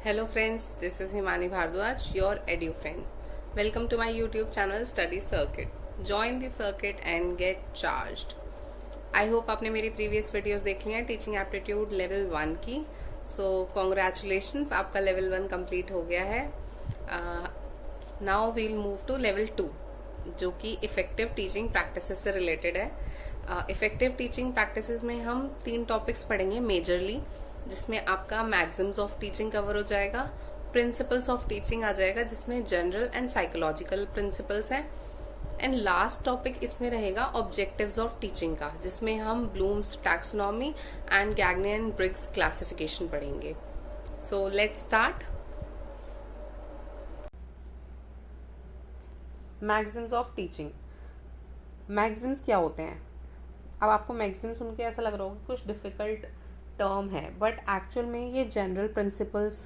Hello friends, this is Himani Bhardwaj, your edu friend. Welcome to my YouTube channel Study Circuit. Join the circuit and get charged. I hope आपने मेरी previous videos देख ली हैं teaching aptitude level 1 की. So congratulations, आपका level 1 complete हो गया है. Now we'll move to level 2 जो कि इफेक्टिव टीचिंग प्रैक्टिसेस से रिलेटेड है. इफेक्टिव टीचिंग प्रैक्टिसेस में हम 3 टॉपिक्स पढ़ेंगे मेजरली, जिसमें आपका मैक्सिम्स ऑफ टीचिंग कवर हो जाएगा, प्रिंसिपल्स ऑफ टीचिंग आ जाएगा जिसमें जनरल एंड साइकोलॉजिकल प्रिंसिपल्स हैं, एंड लास्ट टॉपिक इसमें रहेगा ऑब्जेक्टिव्स ऑफ टीचिंग का, जिसमें हम Bloom's taxonomy and Gagne and Briggs classification पढ़ेंगे. So let's start. Maxims of teaching. Maxims क्या होते हैं? अब आपको मैक्सिम सुन के ऐसा लग रहा होगा कुछ डिफ़िकल्ट टर्म है, बट एक्चुअल में ये जनरल प्रिंसिपल्स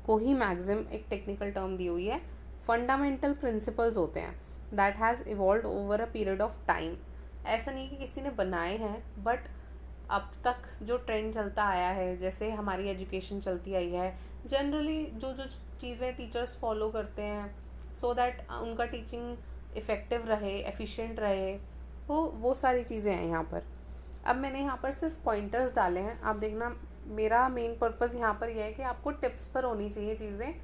को ही मैक्सिम एक टेक्निकल टर्म दी हुई है. फंडामेंटल प्रिंसिपल्स होते हैं that has evolve over a period of time. ऐसा नहीं कि किसी ने बनाए हैं, बट अब तक जो ट्रेंड चलता आया है, जैसे हमारी एजुकेशन चलती आई है, जनरली जो जो चीज़ें टीचर्स फॉलो करते हैं सो दैट उनका टीचिंग इफ़ेक्टिव रहे, एफिशिएंट रहे, वो सारी चीज़ें हैं यहाँ पर. अब मैंने यहाँ पर सिर्फ पॉइंटर्स डाले हैं. आप देखना, मेरा मेन पर्पस यहाँ पर यह है कि आपको टिप्स पर होनी चाहिए चीज़ें.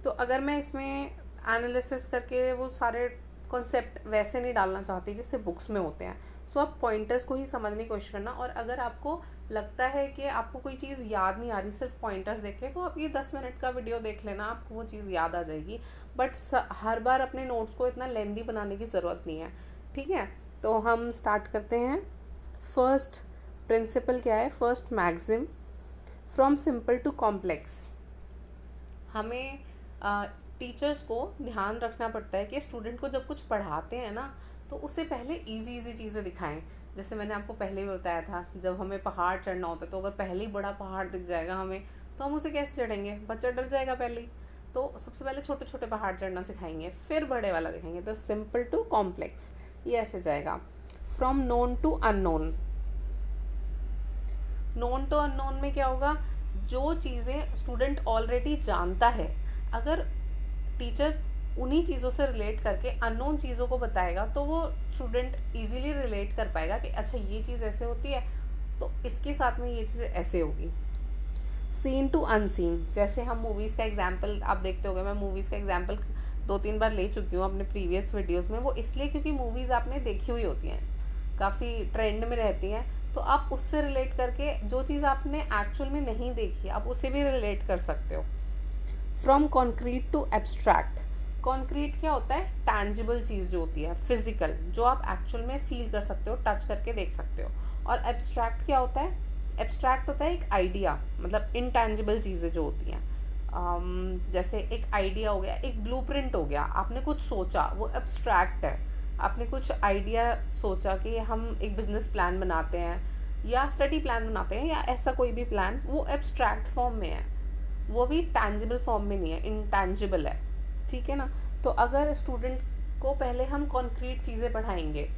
तो अगर मैं इसमें एनालिसिस करके वो सारे कॉन्सेप्ट वैसे नहीं डालना चाहती जिससे बुक्स में होते हैं, सो आप पॉइंटर्स को ही समझने की कोशिश करना. और अगर आपको लगता है कि आपको कोई चीज़ याद नहीं आ रही सिर्फ पॉइंटर्स देख के, तो आप ये 10 मिनट का वीडियो देख लेना, आपको वो चीज़ याद आ जाएगी. बट हर बार अपने नोट्स को इतना लेंदी बनाने की ज़रूरत नहीं है. ठीक है, तो हम स्टार्ट करते हैं. फर्स्ट प्रिंसिपल क्या है? First maxim, from simple to complex. हमें टीचर्स को ध्यान रखना पड़ता है कि स्टूडेंट को जब कुछ पढ़ाते हैं ना, तो उससे पहले इजी चीज़ें दिखाएं. जैसे मैंने आपको पहले भी बताया था, जब हमें पहाड़ चढ़ना होता है तो अगर पहले ही बड़ा पहाड़ दिख जाएगा हमें, तो हम उसे कैसे चढ़ेंगे? बच्चा डर जाएगा पहले ही. तो सबसे पहले छोटे छोटे पहाड़ चढ़ना सिखाएंगे, फिर बड़े वाला दिखाएंगे. तो सिंपल टू कॉम्प्लेक्स ये ऐसे जाएगा. From known to unknown. Known to unknown में क्या होगा? जो चीज़ें स्टूडेंट ऑलरेडी जानता है, अगर टीचर उन्हीं चीज़ों से रिलेट करके अननोन चीज़ों को बताएगा तो वो स्टूडेंट इजीली रिलेट कर पाएगा कि अच्छा ये चीज़ ऐसे होती है, तो इसके साथ में ये चीज़ ऐसे होगी. Seen to unseen. जैसे हम मूवीज़ का एग्जाम्पल आप देखते होंगे, मैं मूवीज़ का एग्जाम्पल 2-3 बार ले चुकी हूँ अपने प्रीवियस वीडियोस में. वो इसलिए क्योंकि मूवीज़ आपने देखी हुई होती हैं, काफ़ी ट्रेंड में रहती हैं, तो आप उससे रिलेट करके जो चीज़ आपने एक्चुअल में नहीं देखी आप उसे भी रिलेट कर सकते हो. From concrete to abstract. Concrete क्या होता है? टैंजिबल चीज़ जो होती है, फिजिकल, जो आप एक्चुअल में फील कर सकते हो, टच करके देख सकते हो. और एब्स्ट्रैक्ट क्या होता है? एब्स्ट्रैक्ट होता है एक आइडिया, मतलब इनटैंजिबल चीज़ें जो होती हैं. जैसे एक आइडिया हो गया, एक ब्लूप्रिंट हो गया, आपने कुछ सोचा, वो एब्स्ट्रैक्ट है. आपने कुछ आइडिया सोचा कि हम एक बिजनेस प्लान बनाते हैं या स्टडी प्लान बनाते हैं या ऐसा कोई भी प्लान, वो एब्स्ट्रैक्ट फॉर्म में है, वो भी टैंजिबल फॉर्म में नहीं है, इनटैंजिबल है. ठीक है ना? तो अगर स्टूडेंट को पहले हम कॉन्क्रीट चीज़ें पढ़ाएंगे,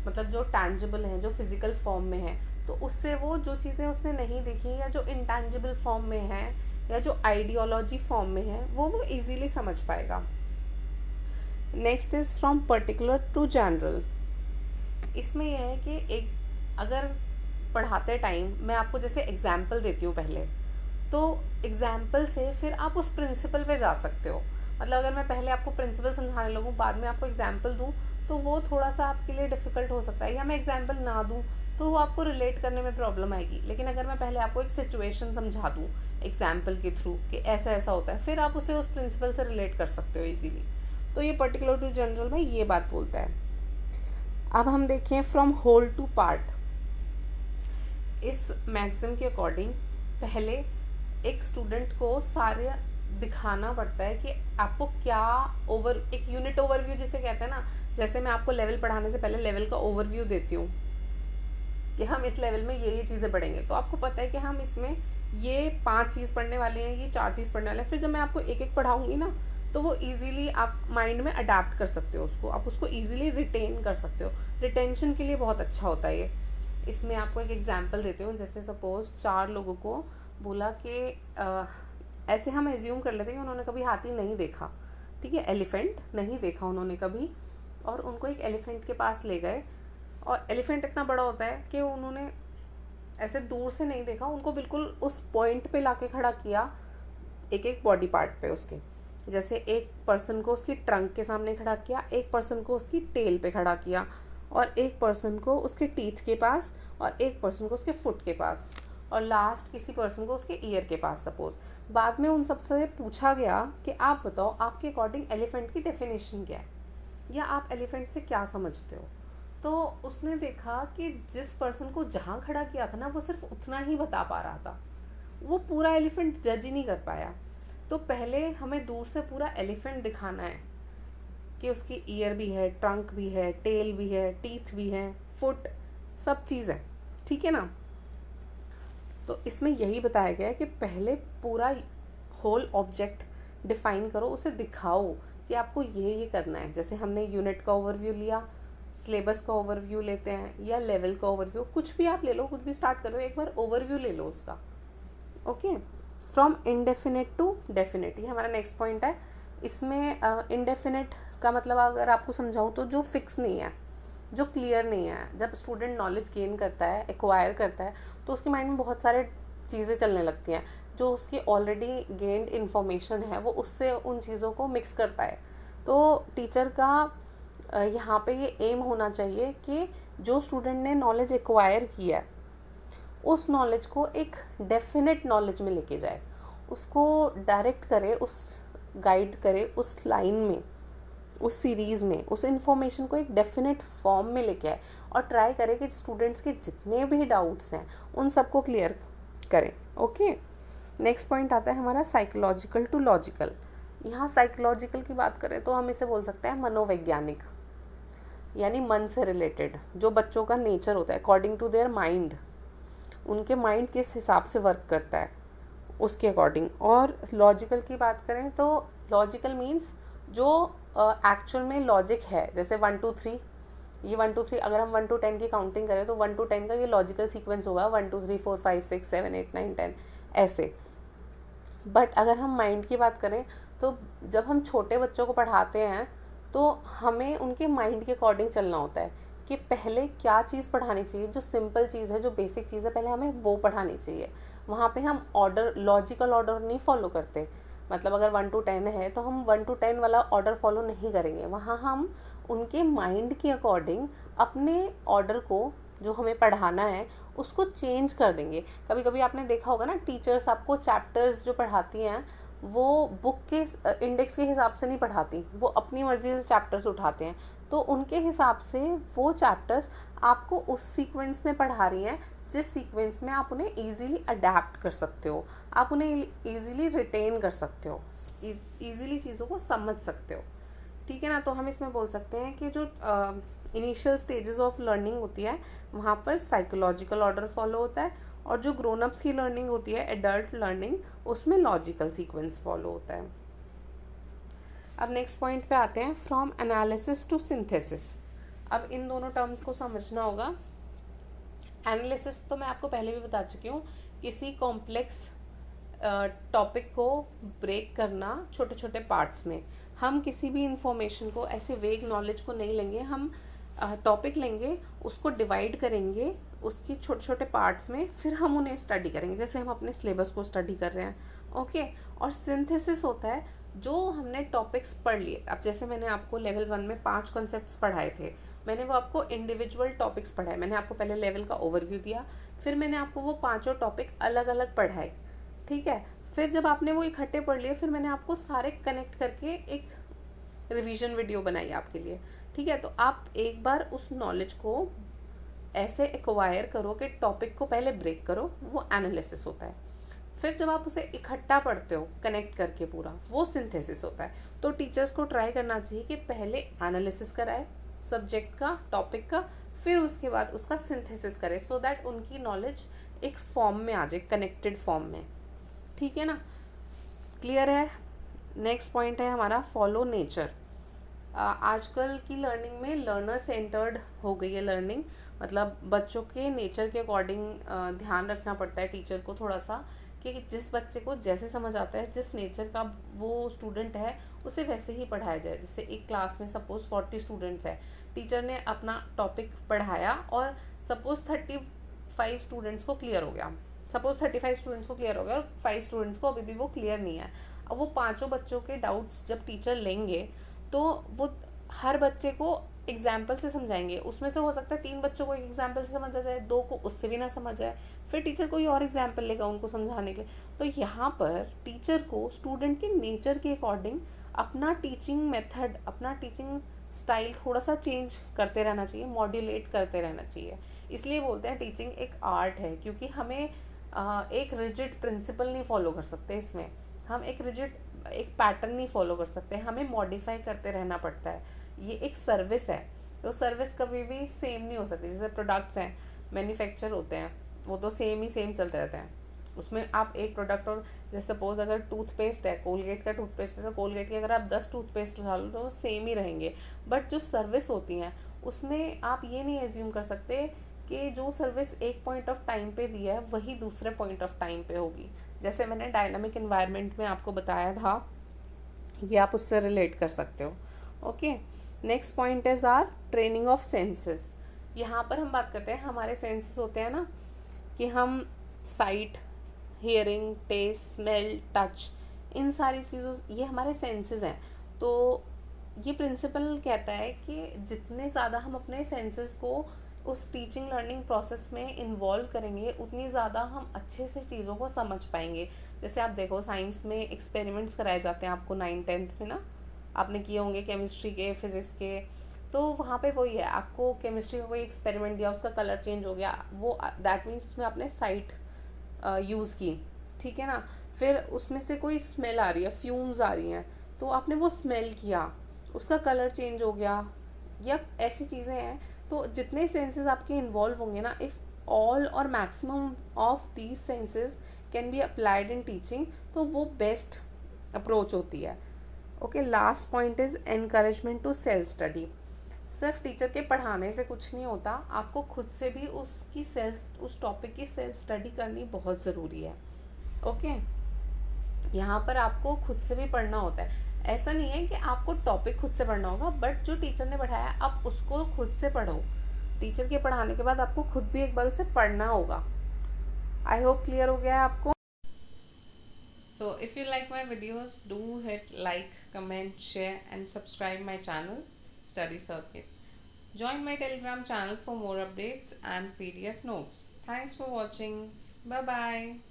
मतलब जो टैंजिबल हैं, जो फिजिकल फॉर्म में है, तो उससे वो जो चीज़ें उसने नहीं देखी या जो इनटैंजिबल फॉर्म में है या जो आइडियोलॉजी फॉर्म में है, वो इजीली समझ पाएगा. Next is from particular to general. इसमें यह है कि एक अगर पढ़ाते टाइम मैं आपको जैसे एग्जाम्पल देती हूँ पहले, तो एग्जाम्पल से फिर आप उस प्रिंसिपल पे जा सकते हो. मतलब अगर मैं पहले आपको प्रिंसिपल समझाने लगूँ, बाद में आपको एग्जाम्पल दूँ, तो वो थोड़ा सा आपके लिए डिफ़िकल्ट हो सकता है, या मैं एग्जाम्पल ना दूँ तो वो आपको रिलेट करने में प्रॉब्लम आएगी. लेकिन अगर मैं पहले आपको एक सिचुएशन समझा दूँ एग्जाम्पल के थ्रू कि ऐसा ऐसा होता है, फिर आप उसे उस प्रिंसिपल से रिलेट कर सकते हो ईजीली. तो ये पर्टिकुलर टू जनरल में ये बात बोलता है. अब हम देखें फ्रॉम होल टू पार्ट. इस मैक्सिम के अकॉर्डिंग पहले एक स्टूडेंट को सारे दिखाना पड़ता है कि आपको क्या एक यूनिट ओवरव्यू जिसे कहते हैं ना, जैसे मैं आपको लेवल पढ़ाने से पहले लेवल का ओवरव्यू देती हूँ कि हम इस लेवल में ये चीज़ें पढ़ेंगे, तो आपको पता है कि हम इसमें ये 5 चीज़ पढ़ने वाले हैं, ये 4 चीज़ पढ़ने वाले हैं. फिर जब मैं आपको एक एक पढ़ाऊँगी ना, तो वो इजीली आप माइंड में अडेप्ट कर सकते हो उसको, आप उसको इजीली रिटेन कर सकते हो. रिटेंशन के लिए बहुत अच्छा होता है ये. इसमें आपको एक एग्जांपल देती हूँ. जैसे सपोज 4 लोगों को बोला कि ऐसे हम एज्यूम कर लेते हैं कि उन्होंने कभी हाथी नहीं देखा, ठीक है, एलिफेंट नहीं देखा उन्होंने कभी, और उनको एक एलिफेंट के पास ले गए, और एलिफेंट इतना बड़ा होता है कि उन्होंने ऐसे दूर से नहीं देखा, उनको बिल्कुल उस पॉइंट पे लाके खड़ा किया, एक एक बॉडी पार्ट पे उसके, जैसे एक पर्सन को उसकी ट्रंक के सामने खड़ा किया, एक पर्सन को उसकी टेल पे खड़ा किया, और एक पर्सन को उसके टीथ के पास, और एक पर्सन को उसके फुट के पास, और लास्ट किसी पर्सन को उसके ईयर के पास सपोज। बाद में उन सबसे पूछा गया कि आप बताओ आपके अकॉर्डिंग एलिफेंट की डेफिनेशन क्या है, या आप एलिफेंट से क्या समझते हो। तो उसने देखा कि जिस पर्सन को जहाँ खड़ा किया था ना, वो सिर्फ उतना ही बता पा रहा था, वो पूरा एलिफेंट जज ही नहीं कर पाया। तो पहले हमें दूर से पूरा एलिफेंट दिखाना है कि उसकी ईयर भी है, ट्रंक भी है, टेल भी है, टीथ भी है, फुट, सब चीज़ है, ठीक है ना। तो इसमें यही बताया गया है कि पहले पूरा होल ऑब्जेक्ट डिफाइन करो, उसे दिखाओ कि आपको ये करना है। जैसे हमने यूनिट का ओवरव्यू लिया, सिलेबस का ओवरव्यू लेते हैं, या लेवल का ओवरव्यू, कुछ भी आप ले लो, कुछ भी स्टार्ट करो, एक बार ओवरव्यू ले लो उसका। Okay, from indefinite to definite, ये हमारा नेक्स्ट पॉइंट है। इसमें इनडेफिनेट का मतलब अगर आपको समझाऊँ तो जो फिक्स नहीं है, जो क्लियर नहीं है। जब स्टूडेंट नॉलेज गेन करता है, एक्वायर करता है, तो उसके माइंड में बहुत सारे चीज़ें चलने लगती हैं, जो उसकी ऑलरेडी गेन्ड इन्फॉर्मेशन है वो उससे उन चीज़ों को मिक्स करता है। तो टीचर का यहाँ पे ये एम होना चाहिए कि जो स्टूडेंट ने नॉलेज एक्वायर किया है उस नॉलेज को एक डेफिनेट नॉलेज में लेके जाए, उसको डायरेक्ट करे, उस गाइड करे उस लाइन में, उस सीरीज़ में, उस इन्फॉर्मेशन को एक डेफिनेट फॉर्म में लेके आए, और ट्राई करे कि स्टूडेंट्स के जितने भी डाउट्स हैं उन सबको क्लियर करें। ओके, नेक्स्ट पॉइंट आता है हमारा साइकोलॉजिकल टू लॉजिकल। यहाँ साइकोलॉजिकल की बात करें तो हम इसे बोल सकते हैं मनोवैज्ञानिक, यानी मन से रिलेटेड, जो बच्चों का नेचर होता है अकॉर्डिंग टू देयर माइंड, उनके माइंड किस हिसाब से वर्क करता है उसके अकॉर्डिंग। और लॉजिकल की बात करें तो लॉजिकल मीन्स जो एक्चुअल में लॉजिक है, जैसे 1 2 3, ये 1 2 3 अगर हम 1 to 10 की काउंटिंग करें तो 1 to 10 का ये लॉजिकल सीक्वेंस होगा, 1 2 3 4 5 6 7 8 9 10 ऐसे। बट अगर हम माइंड की बात करें तो जब हम छोटे बच्चों को पढ़ाते हैं तो हमें उनके माइंड के अकॉर्डिंग चलना होता है कि पहले क्या चीज़ पढ़ानी चाहिए, जो सिंपल चीज़ है, जो बेसिक चीज़ है, पहले हमें वो पढ़ानी चाहिए। वहाँ पे हम ऑर्डर, लॉजिकल ऑर्डर नहीं फॉलो करते। मतलब अगर 1 to 10 है तो हम 1 to 10 वाला ऑर्डर फॉलो नहीं करेंगे, वहाँ हम उनके माइंड के अकॉर्डिंग अपने ऑर्डर को जो हमें पढ़ाना है उसको चेंज कर देंगे। कभी कभी आपने देखा होगा ना, टीचर्स आपको चैप्टर्स जो पढ़ाती हैं वो बुक के इंडेक्स के हिसाब से नहीं पढ़ाती, वो अपनी मर्ज़ी से चैप्टर्स उठाते हैं, तो उनके हिसाब से वो चैप्टर्स आपको उस सीक्वेंस में पढ़ा रही हैं जिस सीक्वेंस में आप उन्हें ईज़िली अडेप्ट कर सकते हो, आप उन्हें ईज़िली रिटेन कर सकते हो, ईज़िली चीज़ों को समझ सकते हो, ठीक है ना। तो हम इसमें बोल सकते हैं कि जो इनिशियल स्टेजेस ऑफ लर्निंग होती है वहाँ पर साइकोलॉजिकल ऑर्डर फॉलो होता है, और जो ग्रोन अप्स की लर्निंग होती है, एडल्ट लर्निंग, उसमें लॉजिकल सीक्वेंस फॉलो होता है। अब नेक्स्ट पॉइंट पे आते हैं, फ्रॉम एनालिसिस टू सिंथेसिस। अब इन दोनों टर्म्स को समझना होगा। एनालिसिस तो मैं आपको पहले भी बता चुकी हूँ, किसी कॉम्प्लेक्स टॉपिक को ब्रेक करना छोटे छोटे पार्ट्स में। हम किसी भी इंफॉर्मेशन को, ऐसे वेग नॉलेज को नहीं लेंगे, हम टॉपिक लेंगे, उसको डिवाइड करेंगे उसकी छोटे छोटे पार्ट्स में, फिर हम उन्हें स्टडी करेंगे, जैसे हम अपने सिलेबस को स्टडी कर रहे हैं। ओके, और सिंथेसिस होता है जो हमने टॉपिक्स पढ़ लिए। अब जैसे मैंने आपको लेवल 1 में 5 कॉन्सेप्ट्स पढ़ाए थे, मैंने वो आपको इंडिविजुअल टॉपिक्स पढ़ाए। मैंने आपको पहले लेवल का ओवरव्यू दिया, फिर मैंने आपको वो 5 टॉपिक अलग अलग पढ़ाए, ठीक है। फिर जब आपने वो इकट्ठे पढ़ लिए, फिर मैंने आपको सारे कनेक्ट करके एक रिवीजन वीडियो बनाई आपके लिए, ठीक है। तो आप एक बार उस नॉलेज को ऐसे एक्वायर करो कि टॉपिक को पहले ब्रेक करो, वो एनालिसिस होता है। फिर जब आप उसे इकट्ठा पढ़ते हो कनेक्ट करके पूरा, वो सिंथेसिस होता है। तो टीचर्स को ट्राई करना चाहिए कि पहले एनालिसिस कराए सब्जेक्ट का, टॉपिक का, फिर उसके बाद उसका सिंथेसिस करे, सो दैट उनकी नॉलेज एक फॉर्म में आ जाए, कनेक्टेड फॉर्म में, ठीक है ना। क्लियर है। नेक्स्ट पॉइंट है हमारा फॉलो नेचर। आजकल की लर्निंग में लर्नर सेंटर्ड हो गई है लर्निंग, मतलब बच्चों के नेचर के अकॉर्डिंग ध्यान रखना पड़ता है टीचर को थोड़ा सा कि जिस बच्चे को जैसे समझ आता है, जिस नेचर का वो स्टूडेंट है, उसे वैसे ही पढ़ाया जाए। जैसे एक क्लास में सपोज 40 स्टूडेंट्स हैं, टीचर ने अपना टॉपिक पढ़ाया और सपोज 35 स्टूडेंट्स को क्लियर हो गया, सपोज 35 स्टूडेंट्स को क्लियर हो गया और 5 स्टूडेंट्स को अभी भी वो क्लियर नहीं है। अब वो पांचों बच्चों के डाउट्स जब टीचर लेंगे तो वो हर बच्चे को एग्जाम्पल से समझाएंगे। उसमें से हो सकता है 3 बच्चों को एक एग्जाम्पल से समझ आ जाए, 2 को उससे भी ना समझ आए, फिर टीचर कोई और एग्जाम्पल लेगा उनको समझाने के लिए। तो यहाँ पर टीचर को स्टूडेंट के नेचर के अकॉर्डिंग अपना टीचिंग मेथड, अपना टीचिंग स्टाइल थोड़ा सा चेंज करते रहना चाहिए, मॉड्यूलेट करते रहना चाहिए। इसलिए बोलते हैं टीचिंग एक आर्ट है, क्योंकि हमें एक रिजिड प्रिंसिपल नहीं फॉलो कर सकते इसमें, हम एक रिजिड एक पैटर्न नहीं फॉलो कर सकते, हमें मॉडिफाई करते रहना पड़ता है। ये एक सर्विस है, तो सर्विस कभी भी सेम नहीं हो सकती। जैसे प्रोडक्ट्स हैं, मैन्युफैक्चर होते हैं, वो तो सेम चलते रहते हैं। उसमें आप एक प्रोडक्ट, और जैसे सपोज अगर टूथपेस्ट है, कोलगेट का टूथपेस्ट है, तो कोलगेट के अगर आप 10 टूथपेस्ट डालो तो वो सेम ही रहेंगे। बट जो सर्विस होती हैं उसमें आप ये नहीं एज्यूम कर सकते कि जो सर्विस एक पॉइंट ऑफ टाइम पे दी है वही दूसरे पॉइंट ऑफ टाइम पे होगी। जैसे मैंने डायनामिक इन्वायरमेंट में आपको बताया था, ये आप उससे रिलेट कर सकते हो। Okay, next point is are training of senses. यहाँ पर हम बात करते हैं, हमारे सेंसेस होते हैं ना, कि हम sight, hearing, taste, smell, touch, इन सारी चीज़ों, ये हमारे सेंसेस हैं। तो ये प्रिंसिपल कहता है कि जितने ज़्यादा हम अपने सेंसेस को उस टीचिंग लर्निंग प्रोसेस में इन्वॉल्व करेंगे, उतनी ज़्यादा हम अच्छे से चीज़ों को समझ पाएंगे। जैसे आप देखो साइंस में एक्सपेरिमेंट्स कराए जाते हैं आपको 9th-10th में ना, आपने किए होंगे केमिस्ट्री के, फिजिक्स के। तो वहाँ पे वही है, आपको केमिस्ट्री का कोई एक्सपेरिमेंट दिया, उसका कलर चेंज हो गया, वो दैट मीन्स उसमें आपने साइट यूज़ की, ठीक है ना। फिर उसमें से कोई स्मेल आ रही है, फ्यूम्स आ रही हैं, तो आपने वो स्मेल किया, उसका कलर चेंज हो गया, या ऐसी चीज़ें हैं। तो जितने सेंसेस आपके इन्वॉल्व होंगे ना, इफ़ ऑल और maximum of these senses can be applied in teaching, तो वो बेस्ट अप्रोच होती है। Okay, last point is encouragement to self study. सिर्फ टीचर के पढ़ाने से कुछ नहीं होता, आपको खुद से भी उस टॉपिक की सेल्फ स्टडी करनी बहुत ज़रूरी है। ओके, यहाँ पर आपको खुद से भी पढ़ना होता है। ऐसा नहीं है कि आपको टॉपिक खुद से पढ़ना होगा, बट जो टीचर ने पढ़ाया आप उसको खुद से पढ़ो। टीचर के पढ़ाने के बाद आपको खुद भी एक बार उसे पढ़ना होगा। आई होप क्लियर हो गया है आपको। So if you like my videos, do hit like, comment, share and subscribe my channel Study Circuit. Join my Telegram channel for more updates and PDF notes. Thanks for watching. Bye bye.